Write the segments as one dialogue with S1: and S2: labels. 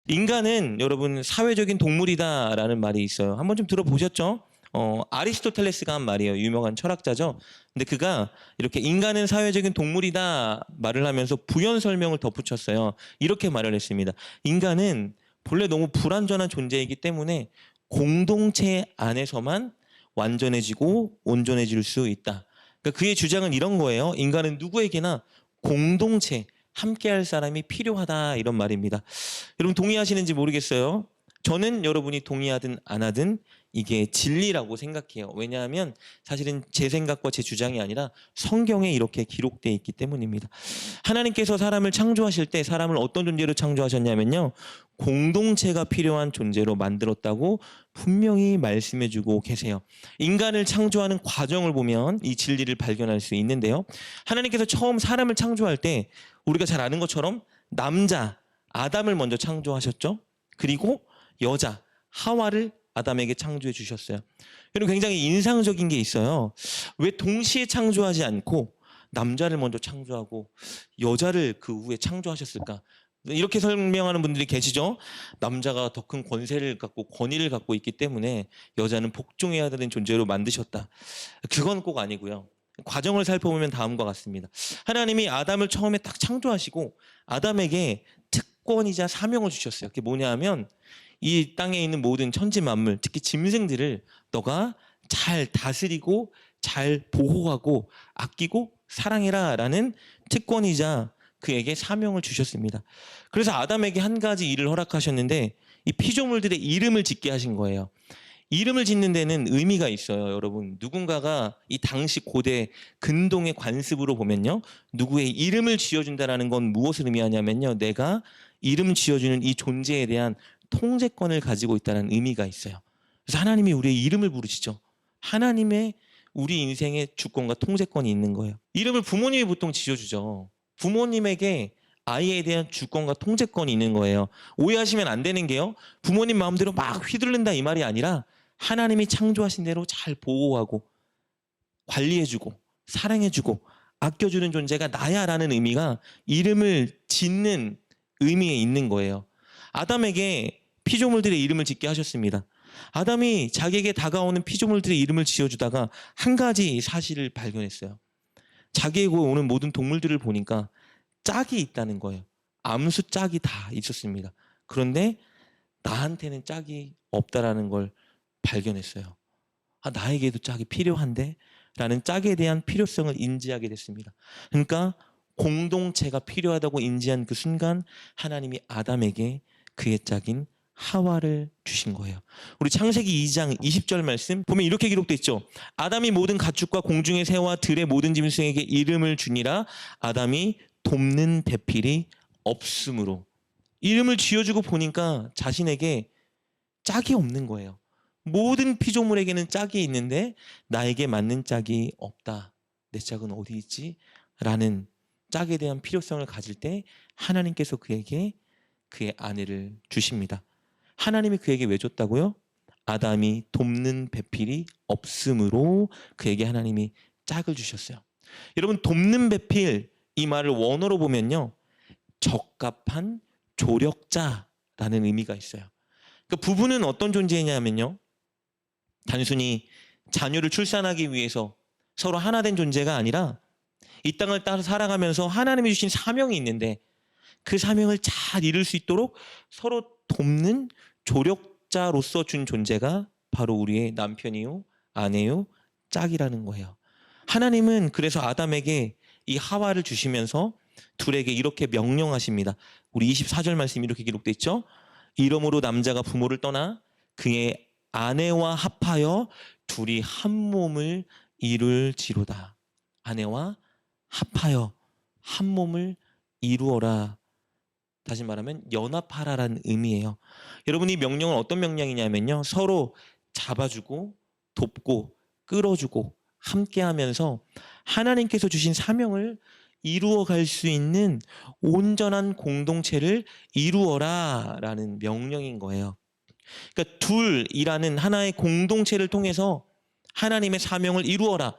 S1: 인간은 여러분 사회적인 동물이다라는 말이 있어요. 한번 좀 들어보셨죠? 아리스토텔레스가 한 말이에요. 유명한 철학자죠. 근데 그가 이렇게 인간은 사회적인 동물이다 말을 하면서 부연 설명을 덧붙였어요. 이렇게 말을 했습니다. 인간은 본래 너무 불완전한 존재이기 때문에 공동체 안에서만 완전해지고 온전해질 수 있다. 그러니까 그의 주장은 이런 거예요. 인간은 누구에게나 공동체, 함께할 사람이 필요하다 이런 말입니다. 여러분 동의하시는지 모르겠어요. 저는 여러분이 동의하든 안 하든 이게 진리라고 생각해요. 왜냐하면 사실은 제 생각과 제 주장이 아니라 성경에 이렇게 기록되어 있기 때문입니다. 하나님께서 사람을 창조하실 때 사람을 어떤 존재로 창조하셨냐면요. 공동체가 필요한 존재로 만들었다고 분명히 말씀해주고 계세요. 인간을 창조하는 과정을 보면 이 진리를 발견할 수 있는데요. 하나님께서 처음 사람을 창조할 때 우리가 잘 아는 것처럼 남자 아담을 먼저 창조하셨죠. 그리고 여자 하와를 아담에게 창조해 주셨어요. 여러분 굉장히 인상적인 게 있어요. 왜 동시에 창조하지 않고 남자를 먼저 창조하고 여자를 그 후에 창조하셨을까? 이렇게 설명하는 분들이 계시죠. 남자가 더 큰 권세를 갖고 권위를 갖고 있기 때문에 여자는 복종해야 되는 존재로 만드셨다. 그건 꼭 아니고요. 과정을 살펴보면 다음과 같습니다. 하나님이 아담을 처음에 딱 창조하시고 아담에게 특권이자 사명을 주셨어요. 그게 뭐냐 하면 이 땅에 있는 모든 천지 만물, 특히 짐승들을 너가 잘 다스리고 잘 보호하고 아끼고 사랑해라 라는 특권이자 그에게 사명을 주셨습니다. 그래서 아담에게 한 가지 일을 허락하셨는데 이 피조물들의 이름을 짓게 하신 거예요. 이름을 짓는 데는 의미가 있어요, 여러분. 누군가가 이 당시 고대 근동의 관습으로 보면요. 누구의 이름을 지어준다는 건 무엇을 의미하냐면요. 내가 이름 지어주는 이 존재에 대한 통제권을 가지고 있다는 의미가 있어요. 그래서 하나님이 우리의 이름을 부르시죠. 하나님의 우리 인생의 주권과 통제권이 있는 거예요. 이름을 부모님이 보통 지어주죠. 부모님에게 아이에 대한 주권과 통제권이 있는 거예요. 오해하시면 안 되는 게요. 부모님 마음대로 막 휘둘른다 이 말이 아니라 하나님이 창조하신 대로 잘 보호하고 관리해주고 사랑해주고 아껴주는 존재가 나야라는 의미가 이름을 짓는 의미에 있는 거예요. 아담에게 피조물들의 이름을 짓게 하셨습니다. 아담이 자기에게 다가오는 피조물들의 이름을 지어주다가 한 가지 사실을 발견했어요. 자기에게 오는 모든 동물들을 보니까 짝이 있다는 거예요. 암수 짝이 다 있었습니다. 그런데 나한테는 짝이 없다라는 걸 발견했어요. 아, 나에게도 짝이 필요한데? 라는 짝에 대한 필요성을 인지하게 됐습니다. 그러니까 공동체가 필요하다고 인지한 그 순간 하나님이 아담에게 그의 짝인 하와를 주신 거예요. 우리 창세기 2장 20절 말씀 보면 이렇게 기록되어 있죠. 아담이 모든 가축과 공중의 새와 들의 모든 짐승에게 이름을 주니라. 아담이 돕는 배필이 없으므로. 이름을 지어주고 보니까 자신에게 짝이 없는 거예요. 모든 피조물에게는 짝이 있는데 나에게 맞는 짝이 없다. 내 짝은 어디 있지? 라는 짝에 대한 필요성을 가질 때 하나님께서 그에게 그의 아내를 주십니다. 하나님이 그에게 왜 줬다고요? 아담이 돕는 배필이 없으므로 그에게 하나님이 짝을 주셨어요. 여러분 돕는 배필 이 말을 원어로 보면요. 적합한 조력자라는 의미가 있어요. 그 부부는 어떤 존재냐면요. 단순히 자녀를 출산하기 위해서 서로 하나 된 존재가 아니라 이 땅을 따라 살아가면서 하나님이 주신 사명이 있는데 그 사명을 잘 이룰 수 있도록 서로 돕는 조력자로서 준 존재가 바로 우리의 남편이요, 아내요, 짝이라는 거예요. 하나님은 그래서 아담에게 이 하와를 주시면서 둘에게 이렇게 명령하십니다. 우리 24절 말씀이 이렇게 기록되어 있죠. 이러므로 남자가 부모를 떠나 그의 아내와 합하여 둘이 한 몸을 이룰지로다. 아내와 합하여 한 몸을 이루어라. 다시 말하면 연합하라라는 의미예요. 여러분 이 명령은 어떤 명령이냐면요. 서로 잡아주고 돕고 끌어주고 함께하면서 하나님께서 주신 사명을 이루어갈 수 있는 온전한 공동체를 이루어라라는 명령인 거예요. 그러니까 둘이라는 하나의 공동체를 통해서 하나님의 사명을 이루어라.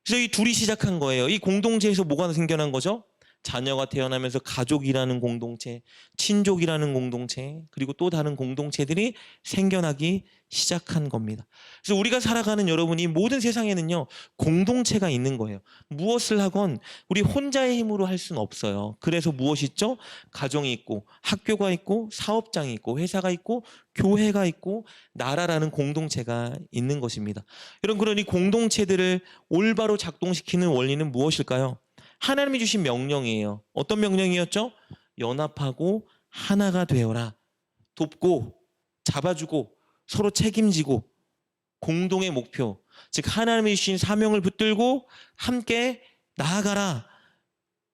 S1: 그래서 이 둘이 시작한 거예요. 이 공동체에서 뭐가 생겨난 거죠? 자녀가 태어나면서 가족이라는 공동체, 친족이라는 공동체, 그리고 또 다른 공동체들이 생겨나기 시작한 겁니다. 그래서 우리가 살아가는 여러분, 이 모든 세상에는요, 공동체가 있는 거예요. 무엇을 하건 우리 혼자의 힘으로 할 수는 없어요. 그래서 무엇이 있죠? 가정이 있고, 학교가 있고, 사업장이 있고, 회사가 있고, 교회가 있고, 나라라는 공동체가 있는 것입니다. 여러분, 그런 이 공동체들을 올바로 작동시키는 원리는 무엇일까요? 하나님이 주신 명령이에요. 어떤 명령이었죠? 연합하고 하나가 되어라. 돕고 잡아주고 서로 책임지고 공동의 목표, 즉 하나님이 주신 사명을 붙들고 함께 나아가라.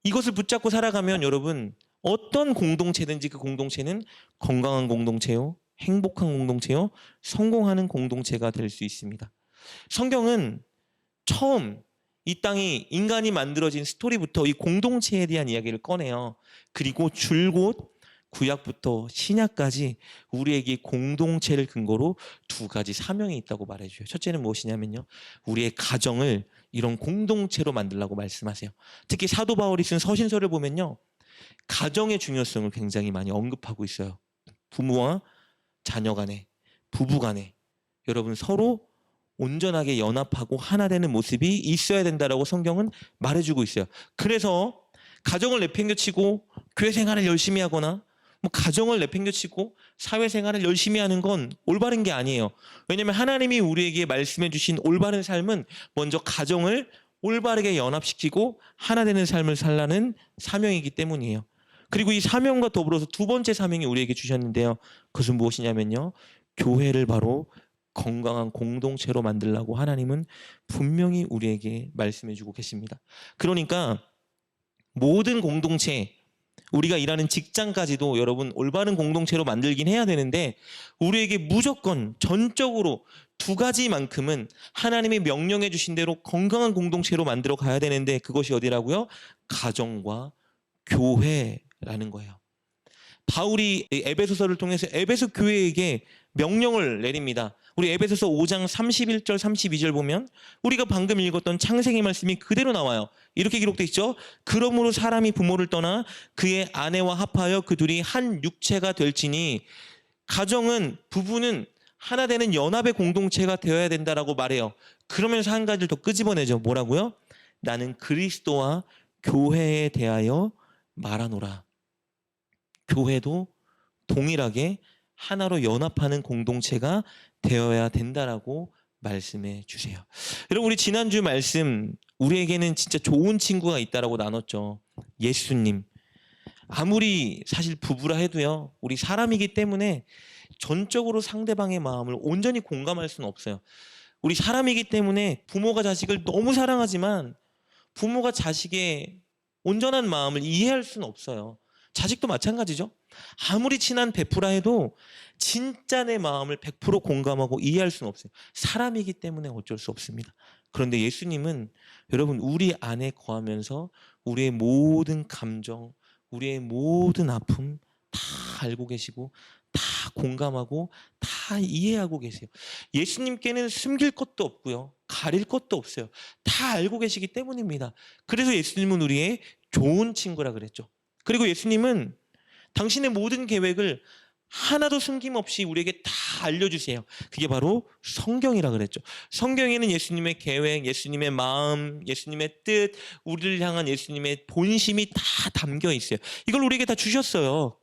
S1: 이것을 붙잡고 살아가면 여러분, 어떤 공동체든지 그 공동체는 건강한 공동체요, 행복한 공동체요, 성공하는 공동체가 될 수 있습니다. 성경은 처음 이 땅이 인간이 만들어진 스토리부터 이 공동체에 대한 이야기를 꺼내요. 그리고 줄곧 구약부터 신약까지 우리에게 공동체를 근거로 두 가지 사명이 있다고 말해줘요. 첫째는 무엇이냐면요, 우리의 가정을 이런 공동체로 만들라고 말씀하세요. 특히 사도 바울이 쓴 서신서를 보면요, 가정의 중요성을 굉장히 많이 언급하고 있어요. 부모와 자녀 간에, 부부 간에 여러분 서로 온전하게 연합하고 하나 되는 모습이 있어야 된다라고 성경은 말해주고 있어요. 그래서 가정을 내팽겨치고 교회 생활을 열심히 하거나 가정을 내팽겨치고 사회생활을 열심히 하는 건 올바른 게 아니에요. 왜냐하면 하나님이 우리에게 말씀해 주신 올바른 삶은 먼저 가정을 올바르게 연합시키고 하나 되는 삶을 살라는 사명이기 때문이에요. 그리고 이 사명과 더불어서 두 번째 사명이 우리에게 주셨는데요, 그것은 무엇이냐면요, 교회를 바로 건강한 공동체로 만들라고 하나님은 분명히 우리에게 말씀해 주고 계십니다. 그러니까 모든 공동체, 우리가 일하는 직장까지도 여러분 올바른 공동체로 만들긴 해야 되는데, 우리에게 무조건 전적으로 두 가지만큼은 하나님이 명령해 주신 대로 건강한 공동체로 만들어 가야 되는데, 그것이 어디라고요? 가정과 교회라는 거예요. 바울이 에베소서를 통해서 에베소 교회에게 명령을 내립니다. 우리 에베소서 5장 31절 32절 보면 우리가 방금 읽었던 창세기 말씀이 그대로 나와요. 이렇게 기록되어 있죠. 그러므로 사람이 부모를 떠나 그의 아내와 합하여 그 둘이 한 육체가 될지니, 가정은, 부부는 하나 되는 연합의 공동체가 되어야 된다라고 말해요. 그러면서 한 가지를 더 끄집어내죠. 뭐라고요? 나는 그리스도와 교회에 대하여 말하노라. 교회도 동일하게 하나로 연합하는 공동체가 되어야 된다라고 말씀해 주세요. 여러분, 우리 지난주 말씀, 우리에게는 진짜 좋은 친구가 있다라고 나눴죠. 예수님. 아무리 사실 부부라 해도요, 우리 사람이기 때문에 전적으로 상대방의 마음을 온전히 공감할 수는 없어요. 우리 사람이기 때문에 부모가 자식을 너무 사랑하지만 부모가 자식의 온전한 마음을 이해할 수는 없어요. 자식도 마찬가지죠. 아무리 친한 베프라 해도 진짜 내 마음을 100% 공감하고 이해할 수는 없어요. 사람이기 때문에 어쩔 수 없습니다. 그런데 예수님은 여러분, 우리 안에 거하면서 우리의 모든 감정, 우리의 모든 아픔 다 알고 계시고 다 공감하고 다 이해하고 계세요. 예수님께는 숨길 것도 없고요, 가릴 것도 없어요. 다 알고 계시기 때문입니다. 그래서 예수님은 우리의 좋은 친구라 그랬죠. 그리고 예수님은 당신의 모든 계획을 하나도 숨김없이 우리에게 다 알려주세요. 그게 바로 성경이라 그랬죠. 성경에는 예수님의 계획, 예수님의 마음, 예수님의 뜻, 우리를 향한 예수님의 본심이 다 담겨 있어요. 이걸 우리에게 다 주셨어요.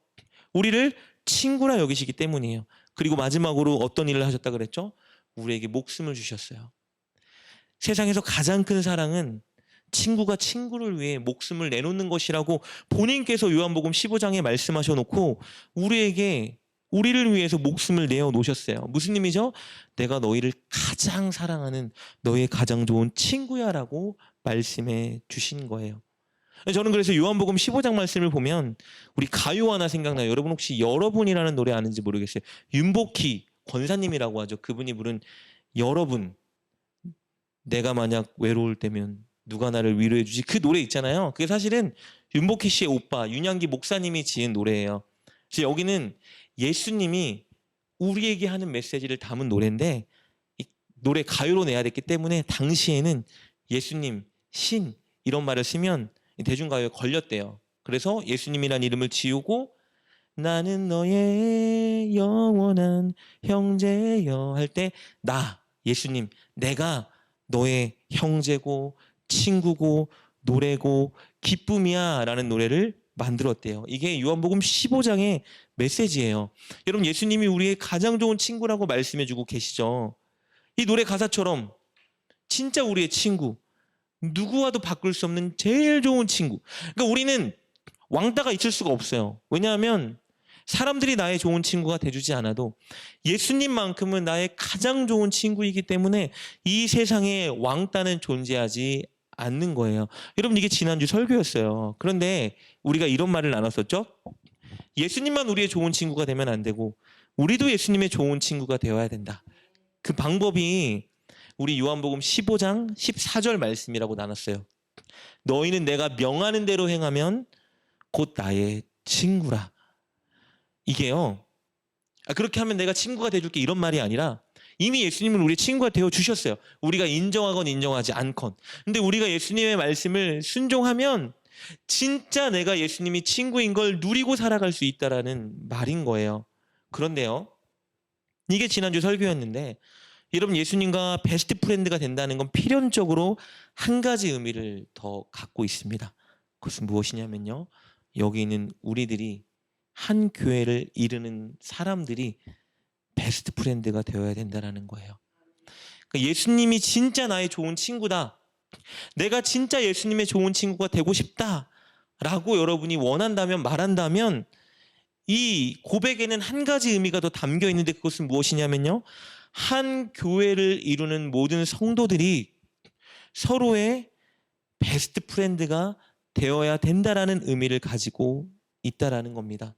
S1: 우리를 친구라 여기시기 때문이에요. 그리고 마지막으로 어떤 일을 하셨다 그랬죠? 우리에게 목숨을 주셨어요. 세상에서 가장 큰 사랑은 친구가 친구를 위해 목숨을 내놓는 것이라고 본인께서 요한복음 15장에 말씀하셔 놓고 우리를 위해서 목숨을 내어 놓으셨어요. 무슨 의미죠? 내가 너희를 가장 사랑하는 너의 가장 좋은 친구야라고 말씀해 주신 거예요. 저는 그래서 요한복음 15장 말씀을 보면 우리 가요 하나 생각나요. 여러분 혹시 여러분이라는 노래 아는지 모르겠어요. 윤복희 권사님이라고 하죠. 그분이 부른 여러분, 내가 만약 외로울 때면 누가 나를 위로해 주지, 그 노래 있잖아요. 그게 사실은 윤복희 씨의 오빠 윤양기 목사님이 지은 노래예요. 그래서 여기는 예수님이 우리에게 하는 메시지를 담은 노래인데, 이 노래 가요로 내야 됐기 때문에 당시에는 예수님, 신 이런 말을 쓰면 대중가요에 걸렸대요. 그래서 예수님이란 이름을 지우고 나는 너의 영원한 형제여 할 때 나 예수님 내가 너의 형제고 친구고 노래고 기쁨이야 라는 노래를 만들었대요. 이게 요한복음 15장의 메시지예요. 여러분 예수님이 우리의 가장 좋은 친구라고 말씀해주고 계시죠. 이 노래 가사처럼 진짜 우리의 친구, 누구와도 바꿀 수 없는 제일 좋은 친구. 그러니까 우리는 왕따가 있을 수가 없어요. 왜냐하면 사람들이 나의 좋은 친구가 돼주지 않아도 예수님만큼은 나의 가장 좋은 친구이기 때문에 이 세상에 왕따는 존재하지 않는 거예요. 여러분 이게 지난주 설교였어요. 그런데 우리가 이런 말을 나눴었죠. 예수님만 우리의 좋은 친구가 되면 안 되고 우리도 예수님의 좋은 친구가 되어야 된다. 그 방법이 우리 요한복음 15장 14절 말씀이라고 나눴어요. 너희는 내가 명하는 대로 행하면 곧 나의 친구라. 이게요. 그렇게 하면 내가 친구가 돼줄게 이런 말이 아니라 이미 예수님은 우리 친구가 되어주셨어요. 우리가 인정하건 인정하지 않건. 근데 우리가 예수님의 말씀을 순종하면 진짜 내가 예수님이 친구인 걸 누리고 살아갈 수 있다라는 말인 거예요. 그런데요. 이게 지난주 설교였는데 여러분 예수님과 베스트 프렌드가 된다는 건 필연적으로 한 가지 의미를 더 갖고 있습니다. 그것은 무엇이냐면요. 여기 있는 우리들이 한 교회를 이루는 사람들이 베스트 프렌드가 되어야 된다는 거예요. 그러니까 예수님이 진짜 나의 좋은 친구다. 내가 진짜 예수님의 좋은 친구가 되고 싶다라고 여러분이 원한다면 말한다면 이 고백에는 한 가지 의미가 더 담겨 있는데 그것은 무엇이냐면요. 한 교회를 이루는 모든 성도들이 서로의 베스트 프렌드가 되어야 된다라는 의미를 가지고 있다라는 겁니다.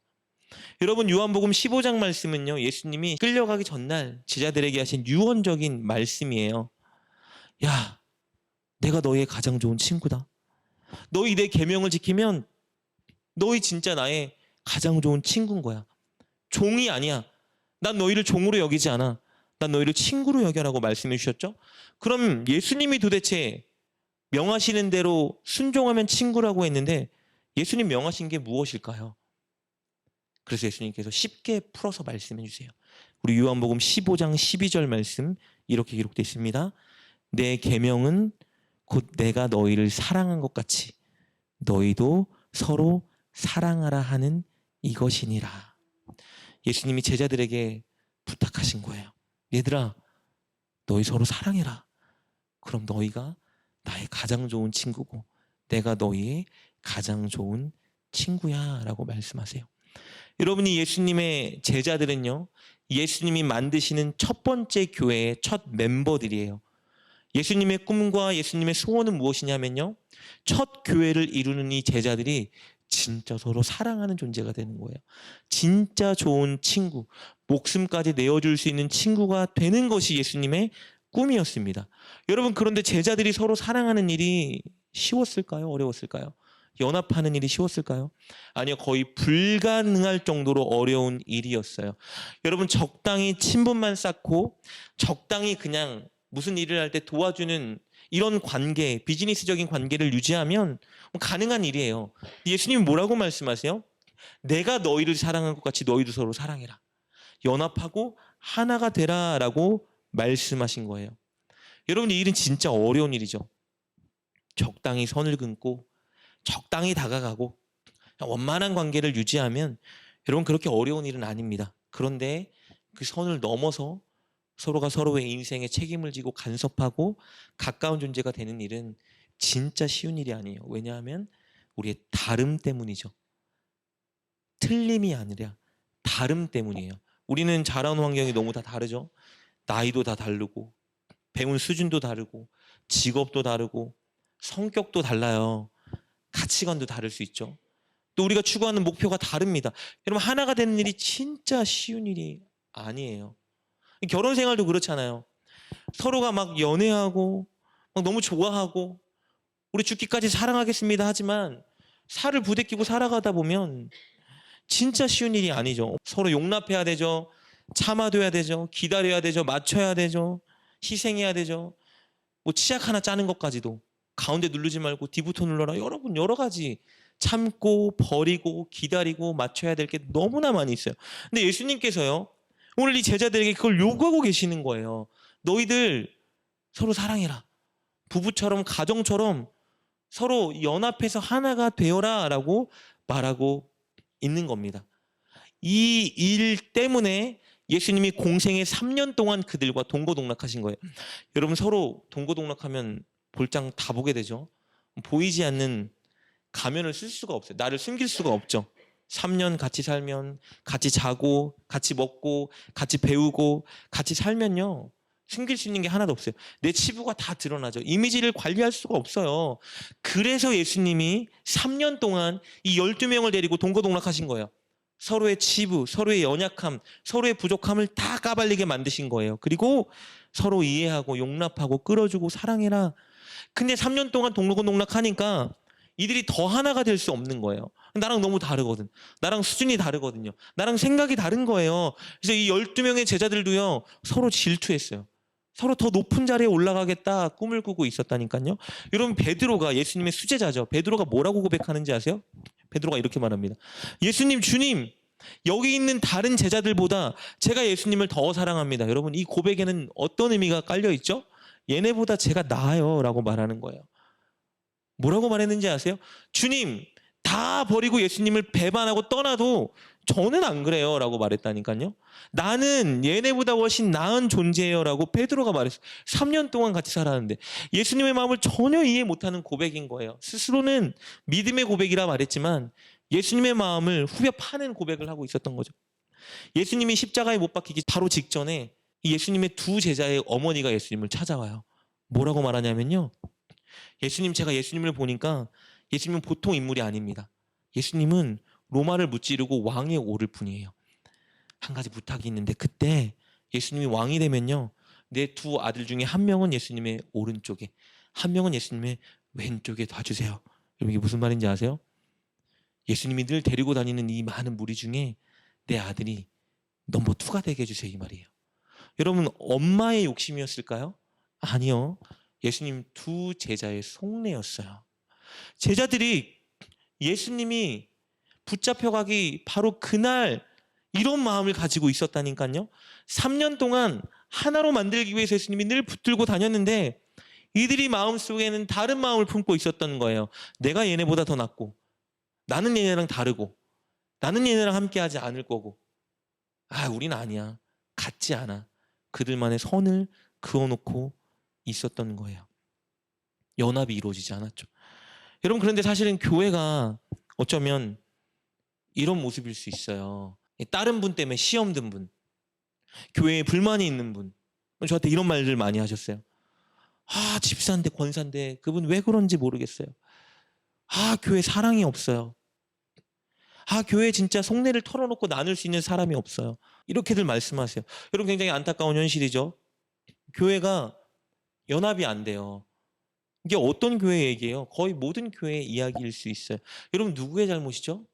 S1: 여러분 요한복음 15장 말씀은요. 예수님이 끌려가기 전날 제자들에게 하신 유언적인 말씀이에요. 야, 내가 너희의 가장 좋은 친구다. 너희 내 계명을 지키면 너희 진짜 나의 가장 좋은 친구인 거야. 종이 아니야. 난 너희를 종으로 여기지 않아. 난 너희를 친구로 여겨라고 말씀해 주셨죠? 그럼 예수님이 도대체 명하시는 대로 순종하면 친구라고 했는데 예수님 명하신 게 무엇일까요? 그래서 예수님께서 쉽게 풀어서 말씀해 주세요. 우리 요한복음 15장 12절 말씀 이렇게 기록되어 있습니다. 내 계명은 곧 내가 너희를 사랑한 것 같이 너희도 서로 사랑하라 하는 이것이니라. 예수님이 제자들에게 부탁하신 거예요. 얘들아, 너희 서로 사랑해라. 그럼 너희가 나의 가장 좋은 친구고 내가 너희의 가장 좋은 친구야 라고 말씀하세요. 여러분이 예수님의 제자들은요. 예수님이 만드시는 첫 번째 교회의 첫 멤버들이에요. 예수님의 꿈과 예수님의 소원은 무엇이냐면요. 첫 교회를 이루는 이 제자들이 진짜 서로 사랑하는 존재가 되는 거예요. 진짜 좋은 친구, 목숨까지 내어줄 수 있는 친구가 되는 것이 예수님의 꿈이었습니다. 여러분 그런데 제자들이 서로 사랑하는 일이 쉬웠을까요? 어려웠을까요? 연합하는 일이 쉬웠을까요? 아니요, 거의 불가능할 정도로 어려운 일이었어요. 여러분 적당히 친분만 쌓고 적당히 그냥 무슨 일을 할 때 도와주는 이런 관계, 비즈니스적인 관계를 유지하면 가능한 일이에요. 예수님이 뭐라고 말씀하세요? 내가 너희를 사랑한 것 같이 너희도 서로 사랑해라. 연합하고 하나가 되라라고 말씀하신 거예요. 여러분 이 일은 진짜 어려운 일이죠. 적당히 선을 긋고 적당히 다가가고 원만한 관계를 유지하면 여러분 그렇게 어려운 일은 아닙니다. 그런데 그 선을 넘어서 서로가 서로의 인생에 책임을 지고 간섭하고 가까운 존재가 되는 일은 진짜 쉬운 일이 아니에요. 왜냐하면 우리의 다름 때문이죠. 틀림이 아니라 다름 때문이에요. 우리는 자라온 환경이 너무 다 다르죠. 나이도 다 다르고 배운 수준도 다르고 직업도 다르고 성격도 달라요. 가치관도 다를 수 있죠. 또 우리가 추구하는 목표가 다릅니다. 여러분 하나가 되는 일이 진짜 쉬운 일이 아니에요. 결혼 생활도 그렇잖아요. 서로가 막 연애하고 막 너무 좋아하고 우리 죽기까지 사랑하겠습니다 하지만 살을 부대끼고 살아가다 보면 진짜 쉬운 일이 아니죠. 서로 용납해야 되죠. 참아둬야 되죠. 기다려야 되죠. 맞춰야 되죠. 희생해야 되죠. 뭐 치약 하나 짜는 것까지도 가운데 누르지 말고 뒤부터 눌러라. 여러분 여러 가지 참고 버리고 기다리고 맞춰야 될 게 너무나 많이 있어요. 근데 예수님께서요 오늘 이 제자들에게 그걸 요구하고 계시는 거예요. 너희들 서로 사랑해라. 부부처럼 가정처럼 서로 연합해서 하나가 되어라 라고 말하고 있는 겁니다. 이 일 때문에 예수님이 공생의 3년 동안 그들과 동고동락하신 거예요. 여러분 서로 동고동락하면 볼장 다 보게 되죠. 보이지 않는 가면을 쓸 수가 없어요. 나를 숨길 수가 없죠. 3년 같이 살면 같이 자고 같이 먹고 같이 배우고 같이 살면요. 숨길 수 있는 게 하나도 없어요. 내 치부가 다 드러나죠. 이미지를 관리할 수가 없어요. 그래서 예수님이 3년 동안 이 12명을 데리고 동고동락하신 거예요. 서로의 치부, 서로의 연약함, 서로의 부족함을 다 까발리게 만드신 거예요. 그리고 서로 이해하고 용납하고 끌어주고 사랑해라. 근데 3년 동안 동고동락하니까 이들이 더 하나가 될 수 없는 거예요. 나랑 너무 다르거든. 나랑 수준이 다르거든요. 나랑 생각이 다른 거예요. 그래서 이 12명의 제자들도요. 서로 질투했어요. 서로 더 높은 자리에 올라가겠다 꿈을 꾸고 있었다니까요. 여러분 베드로가 예수님의 수제자죠. 베드로가 뭐라고 고백하는지 아세요? 베드로가 이렇게 말합니다. 예수님, 주님, 여기 있는 다른 제자들보다 제가 예수님을 더 사랑합니다. 여러분 이 고백에는 어떤 의미가 깔려 있죠? 얘네보다 제가 나아요 라고 말하는 거예요. 뭐라고 말했는지 아세요? 주님, 다 버리고 예수님을 배반하고 떠나도 저는 안 그래요 라고 말했다니까요. 나는 얘네보다 훨씬 나은 존재예요 라고 베드로가 말했어요. 3년 동안 같이 살았는데 예수님의 마음을 전혀 이해 못하는 고백인 거예요. 스스로는 믿음의 고백이라 말했지만 예수님의 마음을 후벼 파는 고백을 하고 있었던 거죠. 예수님이 십자가에 못 박히기 바로 직전에 예수님의 두 제자의 어머니가 예수님을 찾아와요. 뭐라고 말하냐면요. 예수님, 제가 예수님을 보니까 예수님은 보통 인물이 아닙니다. 예수님은 로마를 무찌르고 왕에 오를 분이에요. 한 가지 부탁이 있는데 그때 예수님이 왕이 되면요. 내 두 아들 중에 한 명은 예수님의 오른쪽에, 한 명은 예수님의 왼쪽에 놔주세요. 여러분 이게 무슨 말인지 아세요? 예수님이 늘 데리고 다니는 이 많은 무리 중에 내 아들이 넘버 2가 되게 해주세요 이 말이에요. 여러분 엄마의 욕심이었을까요? 아니요. 예수님 두 제자의 속내였어요. 제자들이 예수님이 붙잡혀가기 바로 그날 이런 마음을 가지고 있었다니까요. 3년 동안 하나로 만들기 위해서 예수님이 늘 붙들고 다녔는데 이들이 마음속에는 다른 마음을 품고 있었던 거예요. 내가 얘네보다 더 낫고 나는 얘네랑 다르고 나는 얘네랑 함께하지 않을 거고 우린 아니야. 같지 않아. 그들만의 선을 그어놓고 있었던 거예요. 연합이 이루어지지 않았죠. 여러분 그런데 사실은 교회가 어쩌면 이런 모습일 수 있어요. 다른 분 때문에 시험 든 분, 교회에 불만이 있는 분, 저한테 이런 말들 많이 하셨어요. 집사인데 권사인데 그분 왜 그런지 모르겠어요. 교회 사랑이 없어요. 교회 진짜 속내를 털어놓고 나눌 수 있는 사람이 없어요. 이렇게들 말씀하세요. 여러분 굉장히 안타까운 현실이죠. 교회가 연합이 안 돼요. 이게 어떤 교회 얘기예요? 거의 모든 교회의 이야기일 수 있어요. 여러분 누구의 잘못이죠?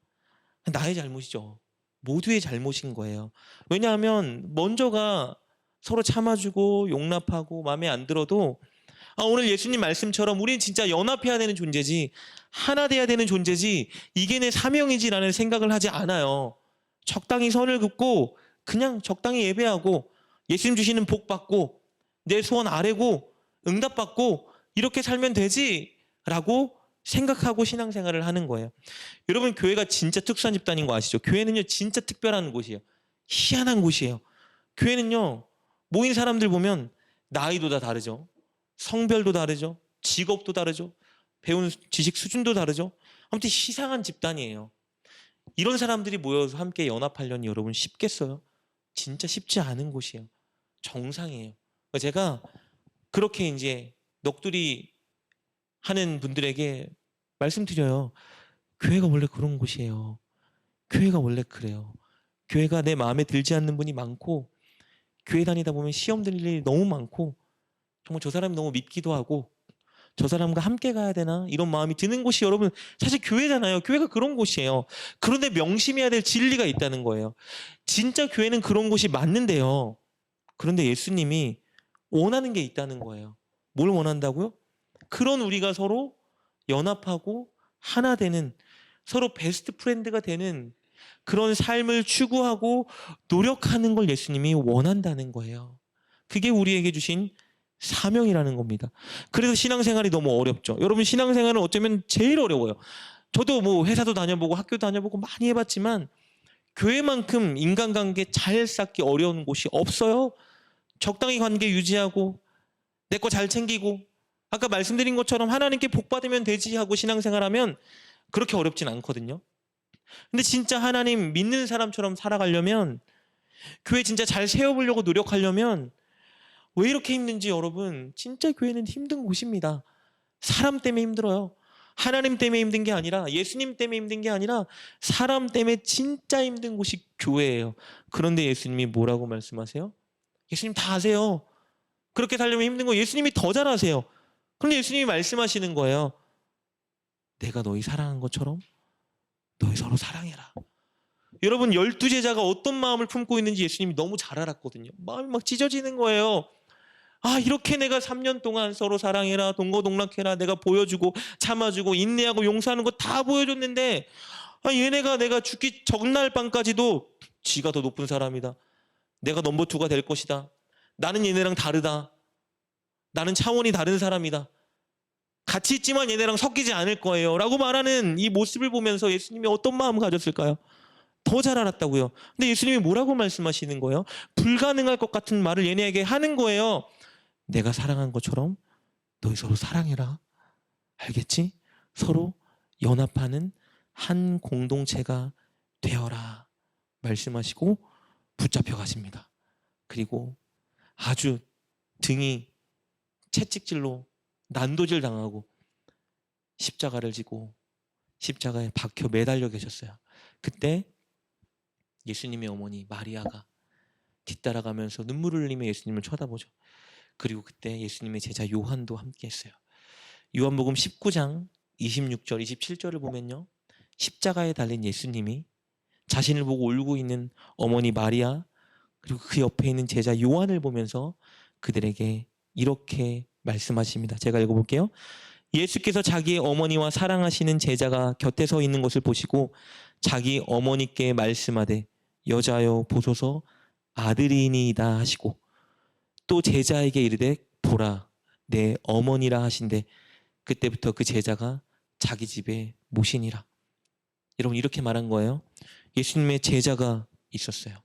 S1: 나의 잘못이죠. 모두의 잘못인 거예요. 왜냐하면 먼저가 서로 참아주고 용납하고 마음에 안 들어도 오늘 예수님 말씀처럼 우리는 진짜 연합해야 되는 존재지 하나 돼야 되는 존재지 이게 내 사명이지라는 생각을 하지 않아요. 적당히 선을 긋고 그냥 적당히 예배하고 예수님 주시는 복 받고 내 소원 아뢰고 응답받고 이렇게 살면 되지라고 생각하고 신앙생활을 하는 거예요. 여러분 교회가 진짜 특수한 집단인 거 아시죠? 교회는요 진짜 특별한 곳이에요. 희한한 곳이에요. 교회는요 모인 사람들 보면 나이도 다 다르죠. 성별도 다르죠. 직업도 다르죠. 배운 지식 수준도 다르죠. 아무튼 이상한 집단이에요. 이런 사람들이 모여서 함께 연합하려니 여러분 쉽겠어요? 진짜 쉽지 않은 곳이에요. 정상이에요. 제가 그렇게 이제 넋두리 하는 분들에게 말씀드려요. 교회가 원래 그런 곳이에요. 교회가 원래 그래요. 교회가 내 마음에 들지 않는 분이 많고 교회 다니다 보면 시험 들 일이 너무 많고 정말 저 사람이 너무 밉기도 하고 저 사람과 함께 가야 되나 이런 마음이 드는 곳이 여러분 사실 교회잖아요. 교회가 그런 곳이에요. 그런데 명심해야 될 진리가 있다는 거예요. 진짜 교회는 그런 곳이 맞는데요. 그런데 예수님이 원하는 게 있다는 거예요. 뭘 원한다고요? 그런 우리가 서로 연합하고 하나 되는, 서로 베스트 프렌드가 되는 그런 삶을 추구하고 노력하는 걸 예수님이 원한다는 거예요. 그게 우리에게 주신 사명이라는 겁니다. 그래서 신앙생활이 너무 어렵죠. 여러분, 신앙생활은 어쩌면 제일 어려워요. 저도 뭐 회사도 다녀보고 학교도 다녀보고 많이 해봤지만 교회만큼 인간관계 잘 쌓기 어려운 곳이 없어요. 적당히 관계 유지하고 내 거 잘 챙기고 아까 말씀드린 것처럼 하나님께 복 받으면 되지 하고 신앙생활하면 그렇게 어렵진 않거든요. 근데 진짜 하나님 믿는 사람처럼 살아가려면, 교회 진짜 잘 세워보려고 노력하려면 왜 이렇게 힘든지, 여러분, 진짜 교회는 힘든 곳입니다. 사람 때문에 힘들어요. 하나님 때문에 힘든 게 아니라, 예수님 때문에 힘든 게 아니라 사람 때문에 진짜 힘든 곳이 교회예요. 그런데 예수님이 뭐라고 말씀하세요? 예수님 다 아세요. 그렇게 살려면 힘든 거 예수님이 더 잘 아세요. 그런데 예수님이 말씀하시는 거예요. 내가 너희 사랑한 것처럼 너희 서로 사랑해라. 여러분, 12제자가 어떤 마음을 품고 있는지 예수님이 너무 잘 알았거든요. 마음이 막 찢어지는 거예요. 아, 이렇게 내가 3년 동안 서로 사랑해라, 동거동락해라, 내가 보여주고 참아주고 인내하고 용서하는 거 다 보여줬는데, 아, 얘네가 내가 죽기 전날 밤까지도 지가 더 높은 사람이다, 내가 넘버 투가 될 것이다, 나는 얘네랑 다르다, 나는 차원이 다른 사람이다, 같이 있지만 얘네랑 섞이지 않을 거예요 라고 말하는 이 모습을 보면서 예수님이 어떤 마음을 가졌을까요? 더 잘 알았다고요. 근데 예수님이 뭐라고 말씀하시는 거예요? 불가능할 것 같은 말을 얘네에게 하는 거예요. 내가 사랑한 것처럼 너희 서로 사랑해라. 알겠지? 서로 연합하는 한 공동체가 되어라 말씀하시고 붙잡혀 가십니다. 그리고 아주 등이 채찍질로 난도질 당하고 십자가를 지고 십자가에 박혀 매달려 계셨어요. 그때 예수님의 어머니 마리아가 뒤따라가면서 눈물을 흘리며 예수님을 쳐다보죠. 그리고 그때 예수님의 제자 요한도 함께 했어요. 요한복음 19장 26절 27절을 보면요, 십자가에 달린 예수님이 자신을 보고 울고 있는 어머니 마리아, 그리고 그 옆에 있는 제자 요한을 보면서 그들에게 이렇게 말씀하십니다. 제가 읽어볼게요. 예수께서 자기의 어머니와 사랑하시는 제자가 곁에 서 있는 것을 보시고 자기 어머니께 말씀하되 여자여 보소서 아들이니이다 하시고 또 제자에게 이르되 보라 내 어머니라 하신대 그때부터 그 제자가 자기 집에 모시니라. 여러분, 이렇게 말한 거예요. 예수님의 제자가 있었어요.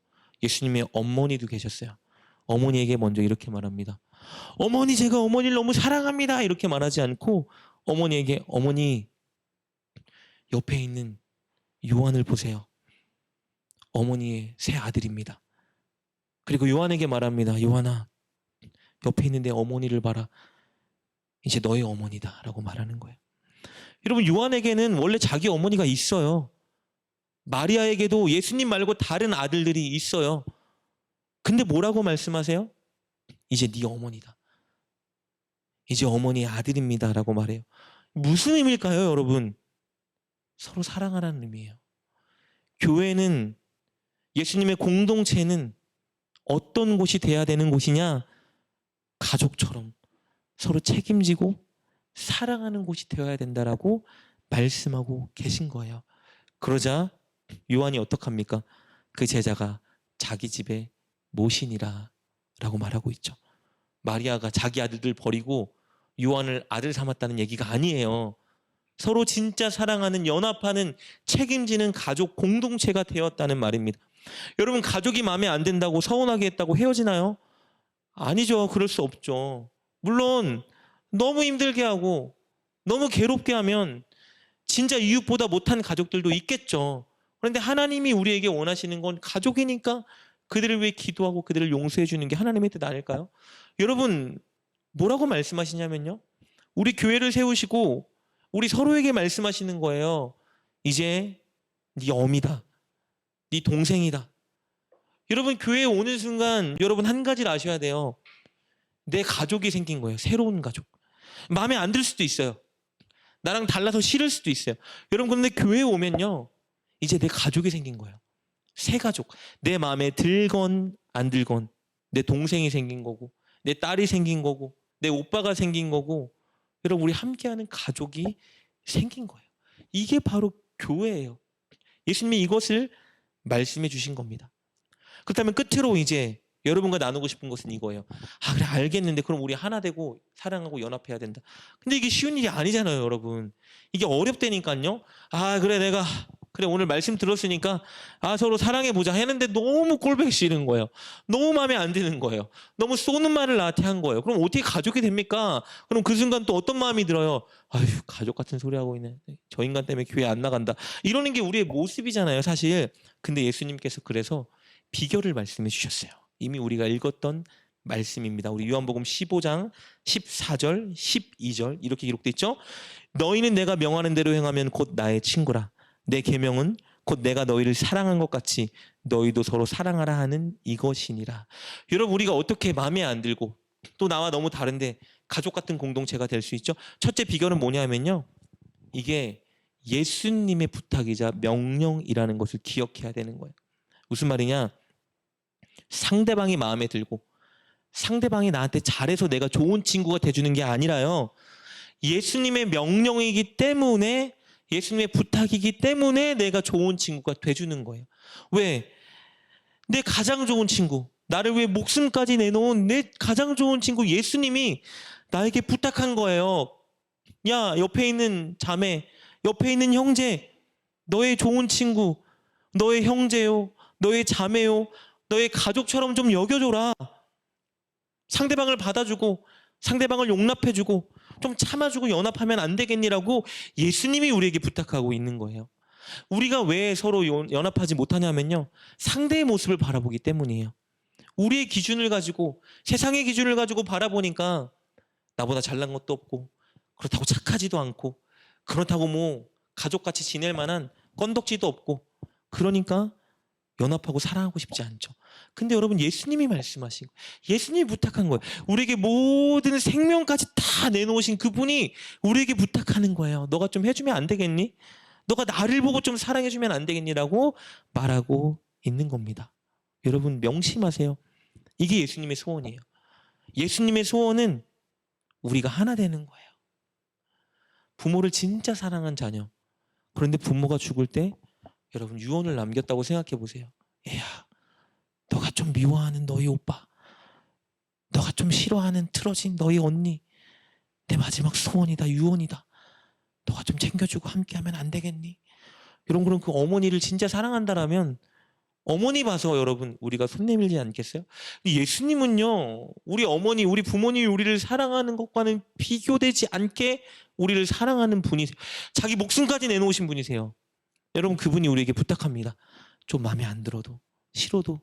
S1: 예수님의 어머니도 계셨어요. 어머니에게 먼저 이렇게 말합니다. 어머니, 제가 어머니를 너무 사랑합니다 이렇게 말하지 않고 어머니에게 어머니, 옆에 있는 요한을 보세요. 어머니의 새 아들입니다. 그리고 요한에게 말합니다. 요한아, 옆에 있는 내 어머니를 봐라. 이제 너의 어머니다 라고 말하는 거예요. 여러분, 요한에게는 원래 자기 어머니가 있어요. 마리아에게도 예수님 말고 다른 아들들이 있어요. 근데 뭐라고 말씀하세요? 이제 네 어머니다. 이제 어머니의 아들입니다 라고 말해요. 무슨 의미일까요, 여러분? 서로 사랑하라는 의미예요. 교회는, 예수님의 공동체는 어떤 곳이 돼야 되는 곳이냐? 가족처럼 서로 책임지고 사랑하는 곳이 되어야 된다라고 말씀하고 계신 거예요. 그러자 요한이 어떡합니까? 그 제자가 자기 집에 모시니라 라고 말하고 있죠. 마리아가 자기 아들들 버리고 요한을 아들 삼았다는 얘기가 아니에요. 서로 진짜 사랑하는, 연합하는, 책임지는 가족 공동체가 되었다는 말입니다. 여러분, 가족이 마음에 안 든다고 서운하게 했다고 헤어지나요? 아니죠. 그럴 수 없죠. 물론 너무 힘들게 하고 너무 괴롭게 하면 진짜 이웃보다 못한 가족들도 있겠죠. 그런데 하나님이 우리에게 원하시는 건 가족이니까 그들을 위해 기도하고 그들을 용서해 주는 게 하나님의 뜻 아닐까요? 여러분, 뭐라고 말씀하시냐면요, 우리 교회를 세우시고 우리 서로에게 말씀하시는 거예요. 이제 네 어미다, 네 동생이다. 여러분, 교회에 오는 순간 여러분 한 가지를 아셔야 돼요. 내 가족이 생긴 거예요. 새로운 가족. 마음에 안 들 수도 있어요. 나랑 달라서 싫을 수도 있어요. 여러분, 그런데 교회에 오면요, 이제 내 가족이 생긴 거예요. 새 가족. 내 마음에 들건 안 들건 내 동생이 생긴 거고, 내 딸이 생긴 거고, 내 오빠가 생긴 거고, 여러분 우리 함께하는 가족이 생긴 거예요. 이게 바로 교회예요. 예수님이 이것을 말씀해 주신 겁니다. 그렇다면 끝으로 이제 여러분과 나누고 싶은 것은 이거예요. 아 그래 알겠는데 그럼 우리 하나 되고 사랑하고 연합해야 된다. 근데 이게 쉬운 일이 아니잖아요, 여러분. 이게 어렵다니까요. 아 그래 내가 그래 오늘 말씀 들었으니까 아 서로 사랑해 보자 했는데 너무 꼴보기 싫은 거예요. 너무 마음에 안 드는 거예요. 너무 쏘는 말을 나한테 한 거예요. 그럼 어떻게 가족이 됩니까? 그럼 그 순간 또 어떤 마음이 들어요? 아휴 가족 같은 소리 하고 있네. 저 인간 때문에 교회 안 나간다. 이러는 게 우리의 모습이잖아요, 사실. 근데 예수님께서 그래서 비결을 말씀해 주셨어요. 이미 우리가 읽었던 말씀입니다. 우리 요한복음 15장 14절 12절 이렇게 기록돼 있죠. 너희는 내가 명하는 대로 행하면 곧 나의 친구라. 내 계명은 곧 내가 너희를 사랑한 것 같이 너희도 서로 사랑하라 하는 이것이니라. 여러분 우리가 어떻게 마음에 안 들고 또 나와 너무 다른데 가족 같은 공동체가 될 수 있죠. 첫째 비결은 뭐냐면요. 이게 예수님의 부탁이자 명령이라는 것을 기억해야 되는 거예요. 무슨 말이냐? 상대방이 마음에 들고 상대방이 나한테 잘해서 내가 좋은 친구가 돼주는 게 아니라요. 예수님의 명령이기 때문에 예수님의 부탁이기 때문에 내가 좋은 친구가 돼주는 거예요. 왜? 내 가장 좋은 친구, 나를 위해 목숨까지 내놓은 내 가장 좋은 친구 예수님이 나에게 부탁한 거예요. 야, 옆에 있는 자매, 옆에 있는 형제, 너의 좋은 친구, 너의 형제요, 너의 자매요, 너의 가족처럼 좀 여겨줘라. 상대방을 받아주고 상대방을 용납해주고 좀 참아주고 연합하면 안 되겠니라고 예수님이 우리에게 부탁하고 있는 거예요. 우리가 왜 서로 연합하지 못하냐면요. 상대의 모습을 바라보기 때문이에요. 우리의 기준을 가지고 세상의 기준을 가지고 바라보니까 나보다 잘난 것도 없고 그렇다고 착하지도 않고 그렇다고 뭐 가족같이 지낼 만한 건덕지도 없고 그러니까 연합하고 사랑하고 싶지 않죠. 근데 여러분 예수님이 말씀하신 거예요. 예수님이 부탁한 거예요. 우리에게 모든 생명까지 다 내놓으신 그분이 우리에게 부탁하는 거예요. 너가 좀 해주면 안 되겠니? 너가 나를 보고 좀 사랑해주면 안 되겠니라고 말하고 있는 겁니다. 여러분 명심하세요. 이게 예수님의 소원이에요. 예수님의 소원은 우리가 하나 되는 거예요. 부모를 진짜 사랑한 자녀. 그런데 부모가 죽을 때 여러분 유언을 남겼다고 생각해 보세요. 얘야, 너가 좀 미워하는 너희 오빠, 너가 좀 싫어하는 틀어진 너희 언니, 내 마지막 소원이다, 유언이다. 너가 좀 챙겨주고 함께하면 안 되겠니? 이런 그런 그 어머니를 진짜 사랑한다라면 어머니 봐서 여러분 우리가 손 내밀지 않겠어요? 예수님은요, 우리 어머니, 우리 부모님이 우리를 사랑하는 것과는 비교되지 않게 우리를 사랑하는 분이세요. 자기 목숨까지 내놓으신 분이세요. 여러분 그분이 우리에게 부탁합니다. 좀 마음에 안 들어도 싫어도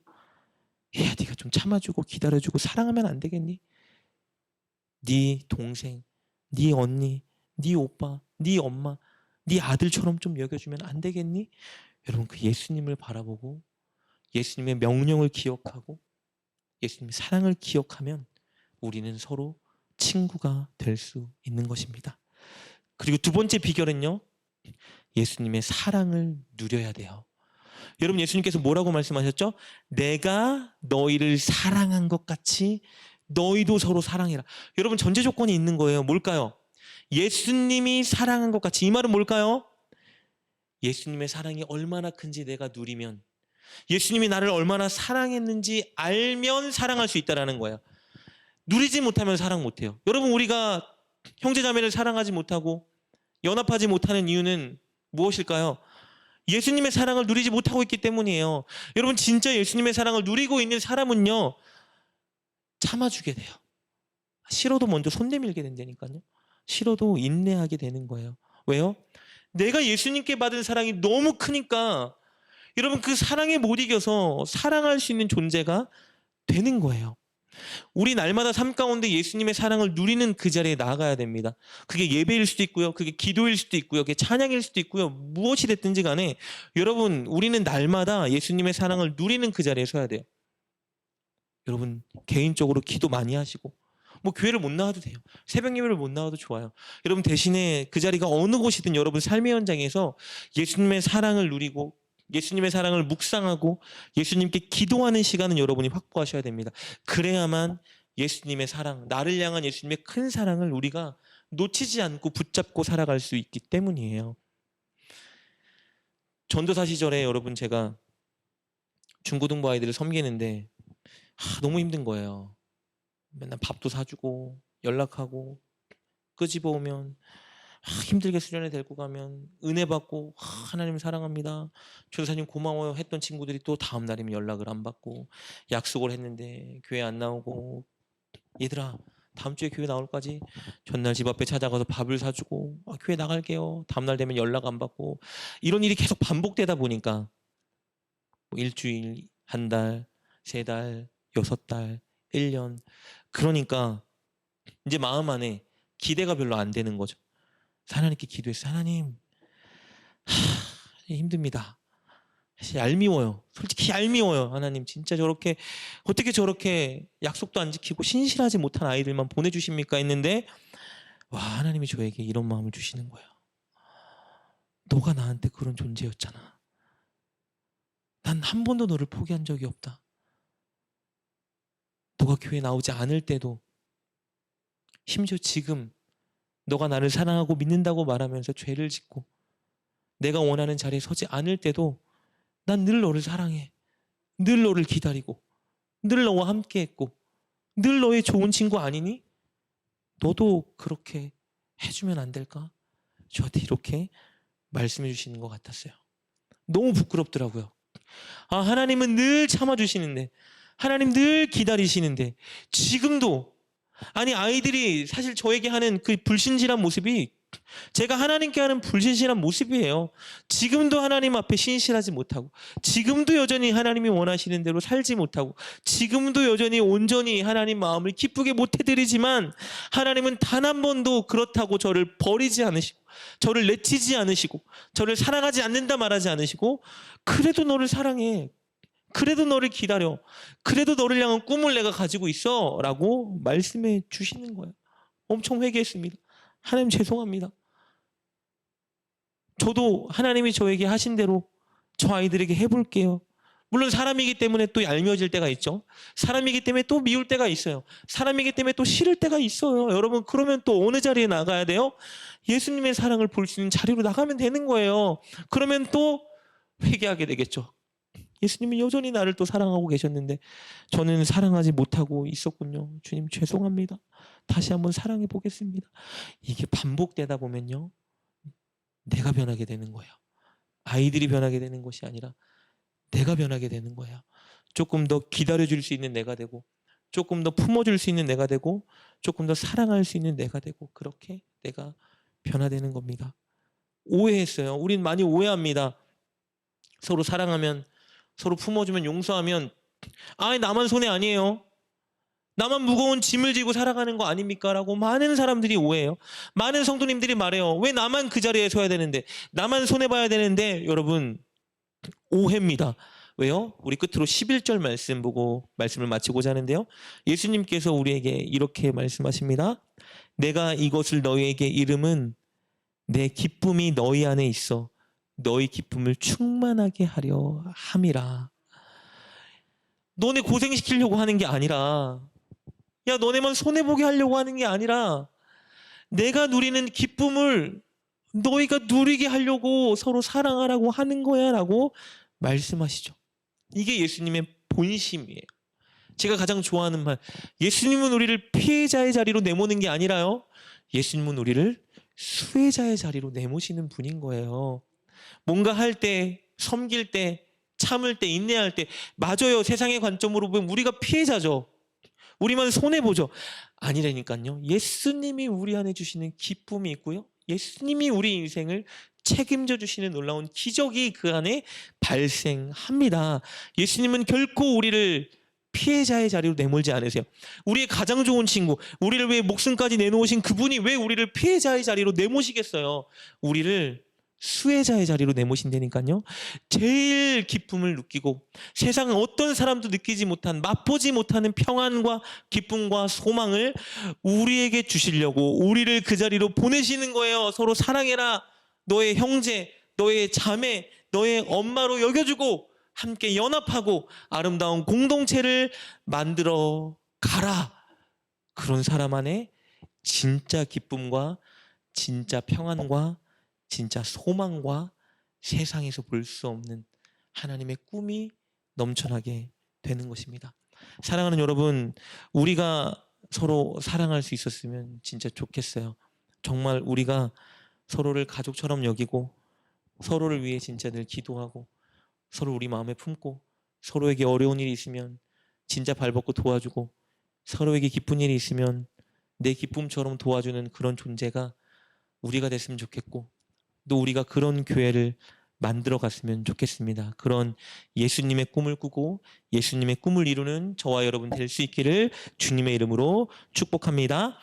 S1: 얘야 네가 좀 참아주고 기다려주고 사랑하면 안 되겠니? 네 동생, 네 언니, 네 오빠, 네 엄마, 네 아들처럼 좀 여겨주면 안 되겠니? 여러분 그 예수님을 바라보고 예수님의 명령을 기억하고 예수님의 사랑을 기억하면 우리는 서로 친구가 될 수 있는 것입니다. 그리고 두 번째 비결은요. 예수님의 사랑을 누려야 돼요. 여러분 예수님께서 뭐라고 말씀하셨죠? 내가 너희를 사랑한 것 같이 너희도 서로 사랑해라. 여러분 전제 조건이 있는 거예요. 뭘까요? 예수님이 사랑한 것 같이. 이 말은 뭘까요? 예수님의 사랑이 얼마나 큰지 내가 누리면 예수님이 나를 얼마나 사랑했는지 알면 사랑할 수 있다는 거예요. 누리지 못하면 사랑 못해요. 여러분 우리가 형제자매를 사랑하지 못하고 연합하지 못하는 이유는 무엇일까요? 예수님의 사랑을 누리지 못하고 있기 때문이에요. 여러분 진짜 예수님의 사랑을 누리고 있는 사람은요. 참아주게 돼요. 싫어도 먼저 손 내밀게 된다니까요. 싫어도 인내하게 되는 거예요. 왜요? 내가 예수님께 받은 사랑이 너무 크니까 여러분 그 사랑에 못 이겨서 사랑할 수 있는 존재가 되는 거예요. 우리 날마다 삶 가운데 예수님의 사랑을 누리는 그 자리에 나아가야 됩니다. 그게 예배일 수도 있고요. 그게 기도일 수도 있고요. 그게 찬양일 수도 있고요. 무엇이 됐든지 간에 여러분 우리는 날마다 예수님의 사랑을 누리는 그 자리에 서야 돼요. 여러분 개인적으로 기도 많이 하시고 뭐 교회를 못 나와도 돼요. 새벽 예배를 못 나와도 좋아요. 여러분 대신에 그 자리가 어느 곳이든 여러분 삶의 현장에서 예수님의 사랑을 누리고 예수님의 사랑을 묵상하고 예수님께 기도하는 시간은 여러분이 확보하셔야 됩니다. 그래야만 예수님의 사랑, 나를 향한 예수님의 큰 사랑을 우리가 놓치지 않고 붙잡고 살아갈 수 있기 때문이에요. 전도사 시절에 여러분 제가 중고등부 아이들을 섬기는데 너무 힘든 거예요. 맨날 밥도 사주고 연락하고 끄집어 오면 힘들게 수련회 데리고 가면 은혜 받고 하나님 사랑합니다, 전도사님 고마워요 했던 친구들이 또 다음 날이면 연락을 안 받고, 약속을 했는데 교회 안 나오고, 얘들아 다음 주에 교회 나올까지 전날 집 앞에 찾아가서 밥을 사주고 교회 나갈게요, 다음 날 되면 연락 안 받고, 이런 일이 계속 반복되다 보니까 뭐 일주일, 한 달, 세 달, 6달, 1년, 그러니까 이제 마음 안에 기대가 별로 안 되는 거죠. 하나님께 기도했어요. 하나님, 힘듭니다. 얄미워요. 솔직히 얄미워요. 하나님 진짜 저렇게 어떻게 저렇게 약속도 안 지키고 신실하지 못한 아이들만 보내주십니까 했는데, 와, 하나님이 저에게 이런 마음을 주시는 거예요. 너가 나한테 그런 존재였잖아. 난 한 번도 너를 포기한 적이 없다. 너가 교회 나오지 않을 때도, 심지어 지금 너가 나를 사랑하고 믿는다고 말하면서 죄를 짓고 내가 원하는 자리에 서지 않을 때도 난 늘 너를 사랑해. 늘 너를 기다리고 늘 너와 함께 했고 늘 너의 좋은 친구 아니니? 너도 그렇게 해주면 안 될까? 저한테 이렇게 말씀해 주시는 것 같았어요. 너무 부끄럽더라고요. 하나님은 늘 참아주시는데, 하나님 늘 기다리시는데, 지금도, 아니 아이들이 사실 저에게 하는 그 불신실한 모습이 제가 하나님께 하는 불신실한 모습이에요. 지금도 하나님 앞에 신실하지 못하고, 지금도 여전히 하나님이 원하시는 대로 살지 못하고, 지금도 여전히 온전히 하나님 마음을 기쁘게 못 해드리지만, 하나님은 단 한 번도 그렇다고 저를 버리지 않으시고 저를 내치지 않으시고 저를 사랑하지 않는다 말하지 않으시고, 그래도 너를 사랑해, 그래도 너를 기다려, 그래도 너를 향한 꿈을 내가 가지고 있어 라고 말씀해 주시는 거예요. 엄청 회개했습니다. 하나님 죄송합니다. 저도 하나님이 저에게 하신 대로 저 아이들에게 해볼게요. 물론 사람이기 때문에 또 얄미워질 때가 있죠. 사람이기 때문에 또 미울 때가 있어요. 사람이기 때문에 또 싫을 때가 있어요. 여러분, 그러면 또 어느 자리에 나가야 돼요? 예수님의 사랑을 볼 수 있는 자리로 나가면 되는 거예요. 그러면 또 회개하게 되겠죠. 예수님은 여전히 나를 또 사랑하고 계셨는데 저는 사랑하지 못하고 있었군요. 주님 죄송합니다. 다시 한번 사랑해 보겠습니다. 이게 반복되다 보면요, 내가 변하게 되는 거예요. 아이들이 변하게 되는 것이 아니라 내가 변하게 되는 거예요. 조금 더 기다려줄 수 있는 내가 되고, 조금 더 품어줄 수 있는 내가 되고, 조금 더 사랑할 수 있는 내가 되고, 그렇게 내가 변화되는 겁니다. 오해했어요. 우린 많이 오해합니다. 서로 사랑하면, 서로 품어주면, 용서하면 나만 손해 아니에요, 나만 무거운 짐을 지고 살아가는 거 아닙니까? 라고 많은 사람들이 오해해요. 많은 성도님들이 말해요. 왜 나만 그 자리에 서야 되는데, 나만 손해봐야 되는데. 여러분, 오해입니다. 왜요? 우리 끝으로 11절 말씀 보고 말씀을 마치고자 하는데요, 예수님께서 우리에게 이렇게 말씀하십니다. 내가 이것을 너희에게 이름은 내 기쁨이 너희 안에 있어 너희 기쁨을 충만하게 하려 함이라. 너네 고생시키려고 하는 게 아니라, 야 너네만 손해보게 하려고 하는 게 아니라, 내가 누리는 기쁨을 너희가 누리게 하려고 서로 사랑하라고 하는 거야 라고 말씀하시죠. 이게 예수님의 본심이에요. 제가 가장 좋아하는 말, 예수님은 우리를 피해자의 자리로 내모는 게 아니라요, 예수님은 우리를 수혜자의 자리로 내모시는 분인 거예요. 뭔가 할 때, 섬길 때, 참을 때, 인내할 때, 맞아요, 세상의 관점으로 보면 우리가 피해자죠. 우리만 손해보죠. 아니라니까요. 예수님이 우리 안에 주시는 기쁨이 있고요, 예수님이 우리 인생을 책임져 주시는 놀라운 기적이 그 안에 발생합니다. 예수님은 결코 우리를 피해자의 자리로 내몰지 않으세요. 우리의 가장 좋은 친구, 우리를 위해 목숨까지 내놓으신 그분이 왜 우리를 피해자의 자리로 내모시겠어요? 우리를 수혜자의 자리로 내모신다니까요. 제일 기쁨을 느끼고 세상 어떤 사람도 느끼지 못한, 맛보지 못하는 평안과 기쁨과 소망을 우리에게 주시려고 우리를 그 자리로 보내시는 거예요. 서로 사랑해라. 너의 형제, 너의 자매, 너의 엄마로 여겨주고 함께 연합하고 아름다운 공동체를 만들어 가라. 그런 사람 안에 진짜 기쁨과 진짜 평안과 진짜 소망과 세상에서 볼 수 없는 하나님의 꿈이 넘쳐나게 되는 것입니다. 사랑하는 여러분, 우리가 서로 사랑할 수 있었으면 진짜 좋겠어요. 정말 우리가 서로를 가족처럼 여기고 서로를 위해 진짜 늘 기도하고 서로 우리 마음에 품고 서로에게 어려운 일이 있으면 진짜 발벗고 도와주고 서로에게 기쁜 일이 있으면 내 기쁨처럼 도와주는 그런 존재가 우리가 됐으면 좋겠고 또 우리가 그런 교회를 만들어 갔으면 좋겠습니다. 그런 예수님의 꿈을 꾸고 예수님의 꿈을 이루는 저와 여러분 될 수 있기를 주님의 이름으로 축복합니다.